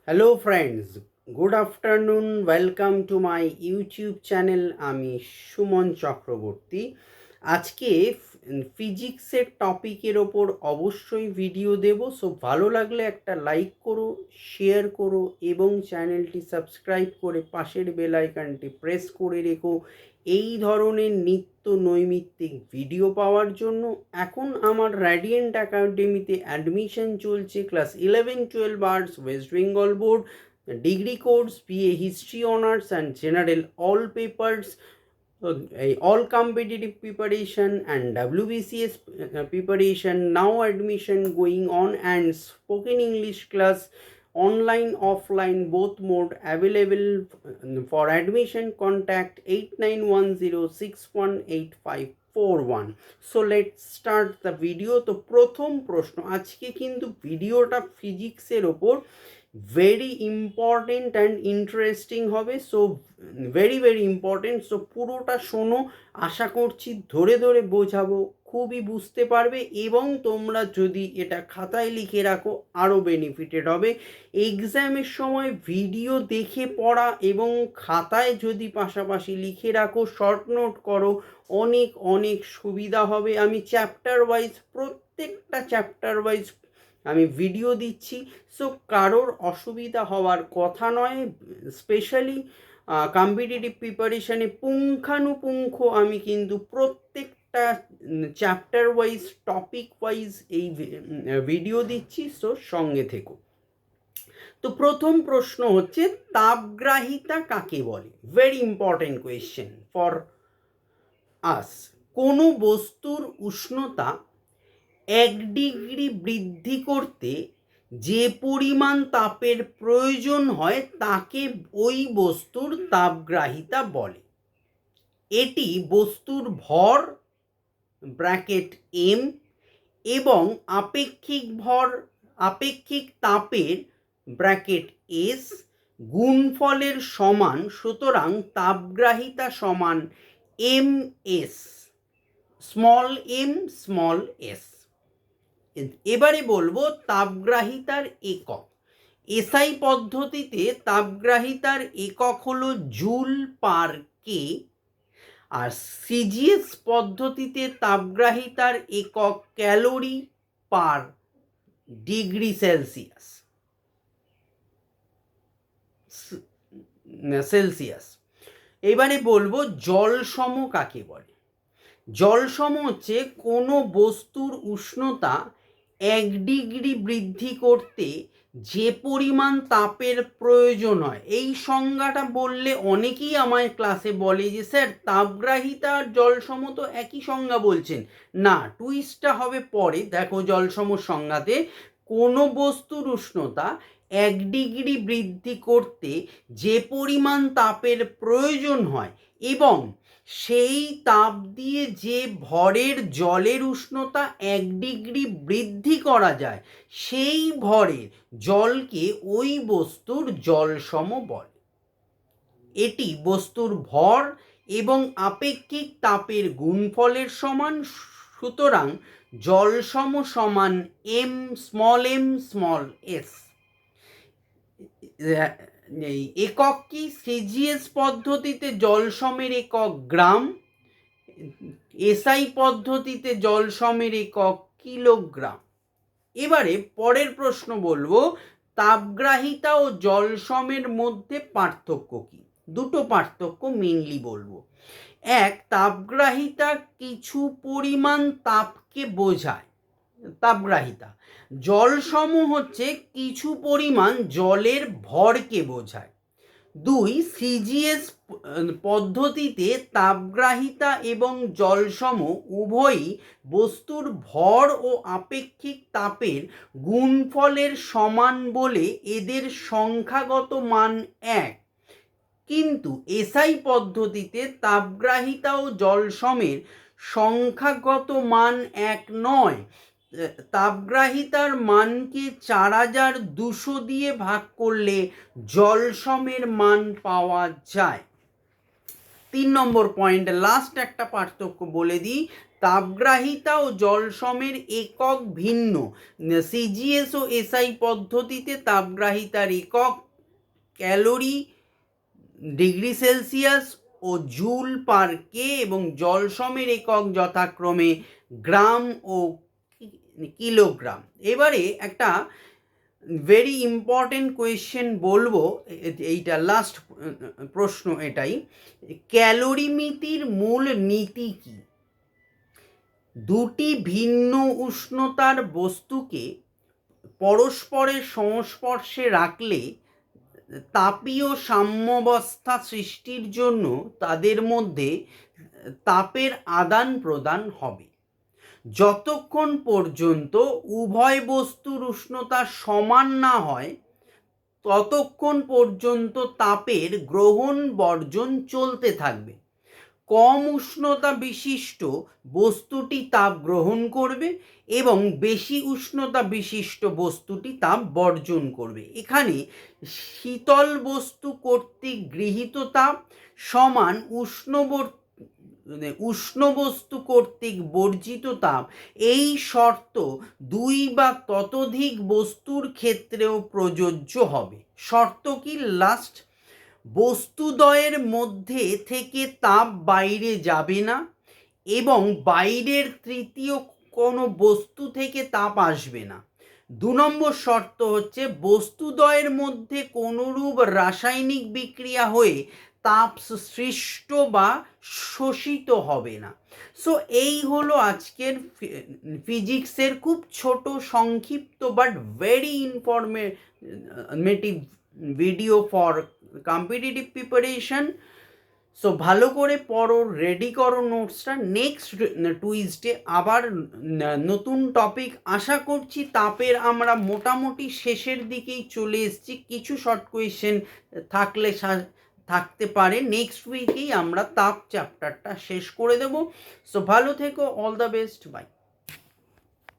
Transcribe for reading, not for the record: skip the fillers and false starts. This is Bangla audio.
Hello friends, good afternoon. Welcome to my YouTube channel. আমি সুমন চক্রবর্তী। আজকে ফিজিক্সের টপিকের ওপর অবশ্যই ভিডিও দেব। সো ভালো লাগলে একটা লাইক করো, শেয়ার করো এবং চ্যানেলটি সাবস্ক্রাইব করে পাশের বেল আইকনটি প্রেস করে রেখো এই ধরনের নিত্য নৈমিত্তিক ভিডিও পাওয়ার জন্য। এখন আমার র্যাডিয়েন্ট একাডেমিতে অ্যাডমিশন চলছে। Class 11-12 arts, West Bengal board, degree course, BA history honours and general all papers, all competitive preparation and WBCS preparation. Now admission going on and spoken English class online offline both mode available. For admission contact 8910618541. So let's start the video. তো প্রথম প্রশ্ন, আজকে কিন্তু ভিডিওটা ফিজিক্সের ওপর ভেরি ইম্পর্টেন্ট অ্যান্ড ইন্টারেস্টিং হবে। So very very important. So পুরোটা শোনো, আশা করছি ধরে ধরে বোঝাবো, খুবই বুঝতে পারবে এবং তোমরা যদি এটা খাতায় লিখে রাখো আরও বেনিফিটেড হবে। এক্সামের সময় ভিডিও দেখে পড়া এবং খাতায় যদি পাশাপাশি লিখে রাখো, শর্ট নোট করো, অনেক অনেক সুবিধা হবে। আমি চ্যাপ্টার ওয়াইজ, প্রত্যেকটা চ্যাপ্টার ওয়াইজ আমি ভিডিও দিচ্ছি। সো কারোর অসুবিধা হওয়ার কথা নয়। স্পেশালি কম্পিটিটিভ প্রিপারেশানে পুঙ্খানুপুঙ্খ আমি কিন্তু প্রত্যেকটা চ্যাপ্টার ওয়াইজ, টপিক ওয়াইজ এই ভিডিও দিচ্ছি। সো সঙ্গে থেকো। তো প্রথম প্রশ্ন হচ্ছে, তাপগ্রাহিতা কাকে বলে? Very important question for us. কোনো বস্তুর উষ্ণতা 1 ডিগ্রি বৃদ্ধি করতে যে পরিমাণ তাপের প্রয়োজন হয় তাকে ওই বস্তুর তাপগ্রাহিতা বলে। এটি বস্তুর ভর ব্র্যাকেট এম এবং আপেক্ষিক তাপের ব্র্যাকেট এস গুণফলের সমান। সুতরাং তাপগ্রাহিতা সমান M S, small M small S. এবারে বলবো তাপগ্রাহিতার একক। এসআই পদ্ধতিতে তাপগ্রাহিতার একক হলো জুল পার কে, আর সিজিএস পদ্ধতিতে তাপগ্রাহিতার একক ক্যালোরি পার ডিগ্রি সেলসিয়াস। এবারে বলবো জলসম কাকে বলে? জলসম হচ্ছে কোনো বস্তুর উষ্ণতা 1 ডিগ্রি বৃদ্ধি করতে যে পরিমাণ তাপের প্রয়োজন হয়। এই সংজ্ঞাটা বললে অনেকেই আমায় ক্লাসে বলে যে স্যার তাপগ্রাহিতা আর জলসম তো একই সংজ্ঞা বলছেন। না, টুইস্টটা হবে পরে। দেখো, জলসম সংজ্ঞাতে কোনো বস্তুর উষ্ণতা 1 ডিগ্রি বৃদ্ধি করতে যে পরিমাণ তাপের প্রয়োজন হয় এবং সেই তাপ দিয়ে যে ভরের জলের উষ্ণতা 1 ডিগ্রি বৃদ্ধি করা যায়, সেই ভরের জলকে ওই বস্তুর জলসম বলে। এটি বস্তুর ভর এবং আপেক্ষিক তাপের গুণফলের সমান। সুতরাং জলসম সমান এম স্মল এস। এই একক কি? সিজিএস পদ্ধতিতে জলসমের একক গ্রাম, এসআই পদ্ধতিতে জলসমের একক কিলোগ্রাম। এবারে পরের প্রশ্ন বলবো, তাপগ্রাহিতা ও জলসমের মধ্যে পার্থক্য কি? দুটো পার্থক্য মেনলি বলবো। এক, তাপগ্রাহিতা কিছু পরিমাণ তাপকে বোঝায়, তাপগ্রাহিতা। জলসম হচ্ছে কিছু পরিমাণ জলের ভরকে বোঝায়। দুই, সিজিএস পদ্ধতিতে তাপগ্রাহিতা এবং জলসম উভয়ই বস্তুর ভর ও আপেক্ষিক তাপের গুণফলের সমান বলে এদের সংখ্যাগত মান এক। কিন্তু এসআই পদ্ধতিতে তাপগ্রাহিতা ও জলসমের সংখ্যাগত মান এক নয়। তাপগ্রাহিতার মানকে 4200 দিয়ে ভাগ করলে জলসমের মান পাওয়া যায়। 3 নম্বর পয়েন্ট, লাস্ট একটা পার্থক্য বলে দিই। তাপগ্রাহিতা ও জলসমের একক ভিন্ন। সিজিএস ও এসআই পদ্ধতিতে তাপগ্রাহিতার একক ক্যালোরি, ডিগ্রি সেলসিয়াস ও জুল পার কে এবং জলসমের একক যথাক্রমে গ্রাম ও কিলোগ্রাম। এবারে একটা ভেরি ইম্পর্টেন্ট কোয়েশ্চেন বলবো, এইটা লাস্ট প্রশ্ন এটাই, ক্যালোরিমিতির মূল নীতি কি? দুটি ভিন্ন উষ্ণতার বস্তুকে পরস্পরের সংস্পর্শে রাখলে তাপীয় সাম্যাবস্থা সৃষ্টির জন্য তাদের মধ্যে তাপের আদান প্রদান হবে। যতক্ষণ পর্যন্ত উভয় বস্তুর উষ্ণতা সমান না হয় ততক্ষণ পর্যন্ত তাপের গ্রহণ বর্জন চলতে থাকবে। কম উষ্ণতা বিশিষ্ট বস্তুটি তাপ গ্রহণ করবে এবং বেশি উষ্ণতা বিশিষ্ট বস্তুটি তাপ বর্জন করবে। এখানে শীতল বস্তু কর্তৃক গৃহীত তাপ সমান উষ্ণ বস্তু কর্তৃক বর্জিত তাপ, এই শর্ত দুই বা ততোধিক বস্তুর ক্ষেত্রেও প্রযোজ্য হবে। শর্ত কি? লাস্ট, বস্তুদ্বয়ের মধ্যে থেকে তাপ বাইরে যাবে না এবং বাইরের তৃতীয় কোনো বস্তু থেকে তাপ আসবে না। 2 নম্বর শর্ত হচ্ছে বস্তুদ্বয়ের মধ্যে কোনোরূপ রাসায়নিক বিক্রিয়া হয়ে তাপ সৃষ্ট বা শোষিত হবে না। সো এই হলো আজকের ফিজিক্সের খুব ছোট সংক্ষিপ্ত but very informative video for competitive preparation. So ভালো করে পড়ো, রেডি করো নোটসটা। নেক্সট টুইসডে আবার নতুন টপিক আশা করছি। তাপের আমরা মোটামুটি শেষের দিকেই চলে এসেছি, কিছু শর্ট কোয়েশ্চেন থাকতে পারে। নেক্সট উইকেই আমরা তাপ চ্যাপ্টারটা শেষ করে দেব। সো ভালো থেকো, অল দ্য বেস্ট, বাই।